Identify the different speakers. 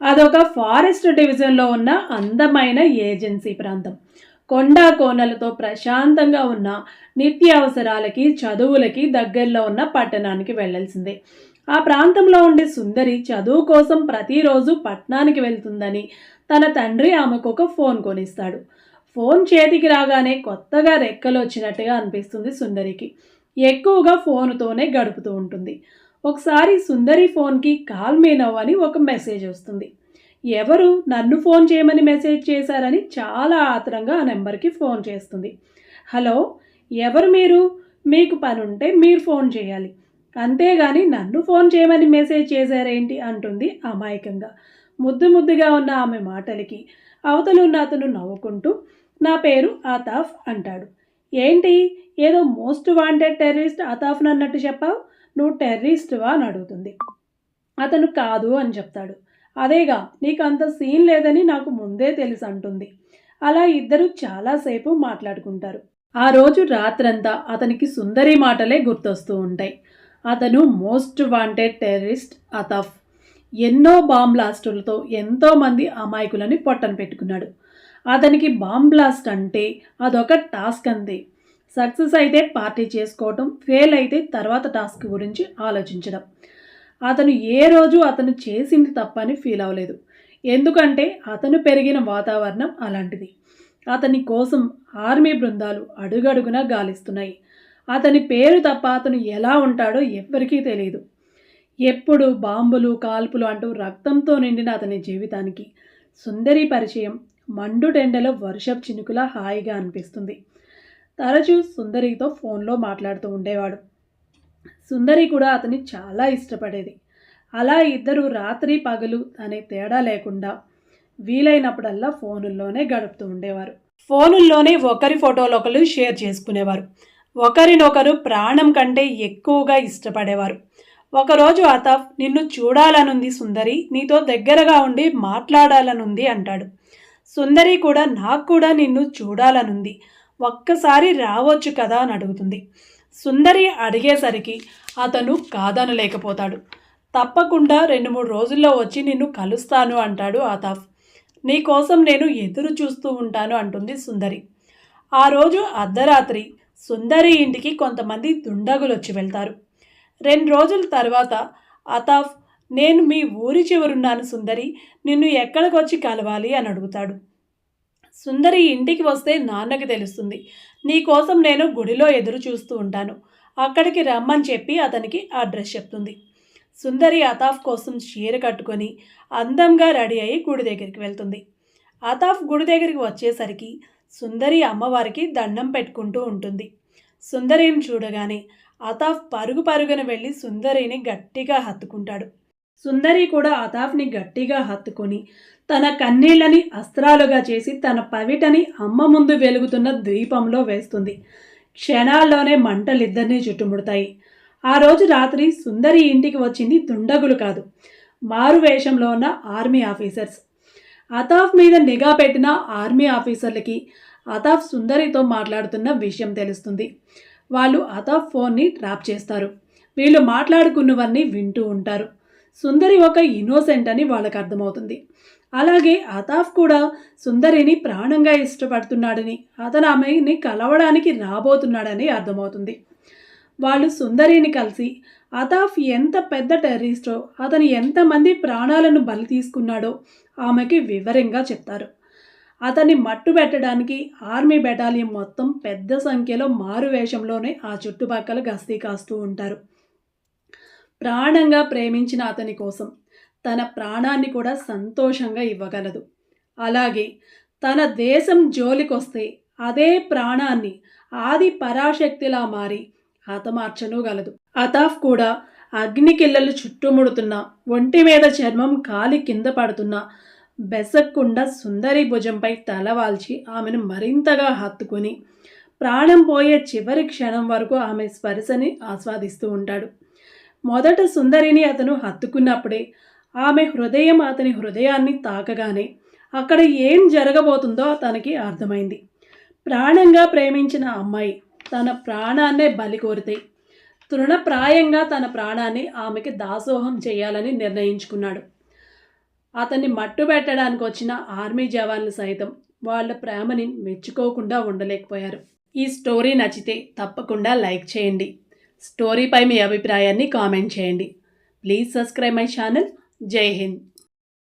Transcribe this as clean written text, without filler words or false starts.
Speaker 1: అదొక ఫారెస్ట్ డివిజన్‌లో ఉన్న అందమైన ఏజెన్సీ ప్రాంతం. కొండా కోనలతో ప్రశాంతంగా ఉన్న నిత్యావసరాలకి, చదువులకి దగ్గరలో ఉన్న పట్టణానికి వెళ్ళాల్సిందే. ఆ ప్రాంతంలో ఉండే సుందరి చదువు కోసం ప్రతిరోజు పట్నానికి వెళ్తుందని తన తండ్రి ఆమెకొక ఫోన్ కొనిస్తాడు. ఫోన్ చేతికి రాగానే కొత్తగా రెక్కలొచ్చినట్టుగా అనిపిస్తుంది సుందరికి. ఎక్కువగా ఫోనుతోనే గడుపుతూ ఉంటుంది. ఒకసారి సుందరి ఫోన్‌కి కాల్ మీ నౌ అని ఒక మెసేజ్ వస్తుంది. ఎవరు నన్ను ఫోన్ చేయమని మెసేజ్ చేశారని చాలా ఆత్రంగా ఆ నెంబర్‌కి ఫోన్ చేస్తుంది. హలో! ఎవరు మీరు? మీకు పనుంటే మీరు ఫోన్ చేయాలి. అంతేగాని నన్ను ఫోన్ చేయమని మెసేజ్ చేశారేంటి అంటుంది అమాయకంగా. ముద్దు ముద్దుగా ఉన్న ఆమె మాటలకి అవతలున్న అతను నవ్వుకుంటూ నా పేరు ఆతాఫ్ అంటాడు. ఏంటి ఏదో మోస్ట్ వాంటెడ్ టెర్రరిస్ట్ అతాఫ్‌నన్నట్టు చెప్పావు? నువ్వు టెర్రరిస్ట్‌వా అని అడుగుతుంది. అతను కాదు అని చెప్తాడు. అదేగా నీకంత సీన్ లేదని నాకు ముందే తెలుసు అంటుంది. అలా ఇద్దరు చాలాసేపు మాట్లాడుకుంటారు. ఆ రోజు రాత్రంతా అతనికి సుందరి మాటలే గుర్తొస్తూ ఉంటాయి. అతను మోస్ట్ వాంటెడ్ టెర్రరిస్ట్ అతాఫ్. ఎన్నో బాంబ్ బ్లాస్టులతో ఎంతోమంది అమాయకులని పొట్టన పెట్టుకున్నాడు. అతనికి బాంబ్ బ్లాస్ట్ అంటే అదొక టాస్క్ అంతే. సక్సెస్ అయితే పార్టీ చేసుకోవటం, ఫెయిల్ అయితే తర్వాత టాస్క్ గురించి ఆలోచించడం. అతను ఏ రోజు అతను చేసింది తప్పని ఫీల్ అవ్వలేదు. ఎందుకంటే అతను పెరిగిన వాతావరణం అలాంటిది. అతని కోసం ఆర్మీ బృందాలు అడుగడుగునా గాలిస్తున్నాయి. అతని పేరు తప్ప అతను ఎలా ఉంటాడో ఎవ్వరికీ తెలియదు. ఎప్పుడు బాంబులు, కాల్పులు అంటూ రక్తంతో నిండిన అతని జీవితానికి సుందరి పరిచయం మండుటెండలో వర్షపు చినుకులా హాయిగా అనిపిస్తుంది. తరచూ సుందరితో ఫోన్లో మాట్లాడుతూ ఉండేవాడు. సుందరి కూడా అతన్ని చాలా ఇష్టపడేది. అలా ఇద్దరు రాత్రి పగలు అనే తేడా లేకుండా వీలైనప్పుడల్లా ఫోనుల్లోనే గడుపుతూ ఉండేవారు. ఫోనుల్లోనే ఒకరి ఫోటోలు ఒకరు షేర్ చేసుకునేవారు. ఒకరినొకరు ప్రాణం కంటే ఎక్కువగా ఇష్టపడేవారు. ఒకరోజు అతాఫ్ నిన్ను చూడాలనుంది సుందరి, నీతో దగ్గరగా ఉండి మాట్లాడాలనుంది అంటాడు. సుందరి కూడా నాకు కూడా నిన్ను చూడాలనుంది, ఒక్కసారి రావచ్చు కదా అని అడుగుతుంది. సుందరి అడిగేసరికి అతను కాదనలేకపోతాడు. తప్పకుండా 2-3 రోజుల్లో వచ్చి నిన్ను కలుస్తాను అంటాడు ఆతాఫ్. నీకోసం నేను ఎదురు చూస్తూ ఉంటాను అంటుంది సుందరి. ఆ రోజు అర్ధరాత్రి సుందరి ఇంటికి కొంతమంది దుండగులు వచ్చి వెళ్తారు. 2 రోజుల తర్వాత అతాఫ్ నేను మీ ఊరి చివరున్నాను సుందరి, నిన్ను ఎక్కడికొచ్చి కలవాలి అని అడుగుతాడు. సుందరి ఇంటికి వస్తే నాన్నకి తెలుస్తుంది. నీకోసం నేను గుడిలో ఎదురు చూస్తూ ఉంటాను, అక్కడికి రమ్మని చెప్పి అతనికి అడ్రస్ చెప్తుంది. సుందరి అతాఫ్ కోసం చీర కట్టుకొని అందంగా రెడీ అయ్యి గుడి దగ్గరికి వెళ్తుంది. అతాఫ్ గుడి దగ్గరికి వచ్చేసరికి సుందరి అమ్మవారికి దండం పెట్టుకుంటూ ఉంటుంది. సుందరిని చూడగానే అతాఫ్ పరుగు పరుగున వెళ్ళి సుందరిని గట్టిగా హత్తుకుంటాడు. సుందరి కూడా అతాఫ్ని గట్టిగా హత్తుకొని తన కన్నీళ్లని అస్త్రాలుగా చేసి తన పవిటని అమ్మ ముందు వెలుగుతున్న ద్వీపంలో వేస్తుంది. క్షణాల్లోనే మంటలిద్దరినీ చుట్టుముడతాయి. ఆ రోజు రాత్రి సుందరి ఇంటికి వచ్చింది దుండగులు కాదు, మారు వేషంలో ఉన్న ఆర్మీ ఆఫీసర్స్. అతాఫ్ మీద నిఘా పెట్టిన ఆర్మీ ఆఫీసర్లకి అతాఫ్ సుందరితో మాట్లాడుతున్న విషయం తెలుస్తుంది. వాళ్ళు అతాఫ్ ఫోన్ని ట్రాప్ చేస్తారు. వీళ్ళు మాట్లాడుకున్నవన్నీ వింటూ ఉంటారు. సుందరి ఒక ఇన్నోసెంట్ అని వాళ్ళకి అర్థమవుతుంది. అలాగే అతాఫ్ కూడా సుందరిని ప్రాణంగా ఇష్టపడుతున్నాడని, అతను ఆమెని కలవడానికి రాబోతున్నాడని అర్థమవుతుంది. వాళ్ళు సుందరిని కలిసి అతాఫ్ ఎంత పెద్ద టెర్రరిస్టో, అతను ఎంతమంది ప్రాణాలను బలి తీసుకున్నాడో ఆమెకి వివరంగా చెప్తారు. అతన్ని మట్టుబెట్టడానికి ఆర్మీ బెటాలియం మొత్తం పెద్ద సంఖ్యలో మారు వేషంలోనే ఆ చుట్టుపక్కల గస్తీ కాస్తూ ఉంటారు. ప్రాణంగా ప్రేమించిన అతని కోసం తన ప్రాణాన్ని కూడా సంతోషంగా ఇవ్వగలదు. అలాగే తన దేశం జోలికొస్తే అదే ప్రాణాన్ని ఆది పరాశక్తిలా మారి హతమార్చనుగలదు. అతాఫ్ కూడా అగ్నికిల్లలు చుట్టుముడుతున్న, ఒంటి మీద చర్మం కాలి కింద పడుతున్న బెసక్కుండా సుందరి భుజంపై తలవాల్చి ఆమెను మరింతగా హత్తుకొని ప్రాణం పోయే చివరి క్షణం వరకు ఆమె స్పర్శని ఆస్వాదిస్తూ ఉంటాడు. మొదట సుందరిని అతను హత్తుకున్నప్పుడే ఆమె హృదయం అతని హృదయాన్ని తాకగానే అక్కడ ఏం జరగబోతుందో తనకి అర్థమైంది. ప్రాణంగా ప్రేమించిన అమ్మాయి తన ప్రాణాన్నే బలి కోరితే తృణప్రాయంగా తన ప్రాణాన్ని ఆమెకి దాసోహం చేయాలని నిర్ణయించుకున్నాడు. అతన్ని మట్టుబెట్టడానికి వచ్చిన ఆర్మీ జవాన్లు సైతం వాళ్ళ ప్రేమని మెచ్చుకోకుండా ఉండలేకపోయారు. ఈ స్టోరీ నచ్చితే తప్పకుండా లైక్ చేయండి. స్టోరీపై మీ అభిప్రాయాన్ని కామెంట్ చేయండి. Please subscribe my channel. జై హింద్.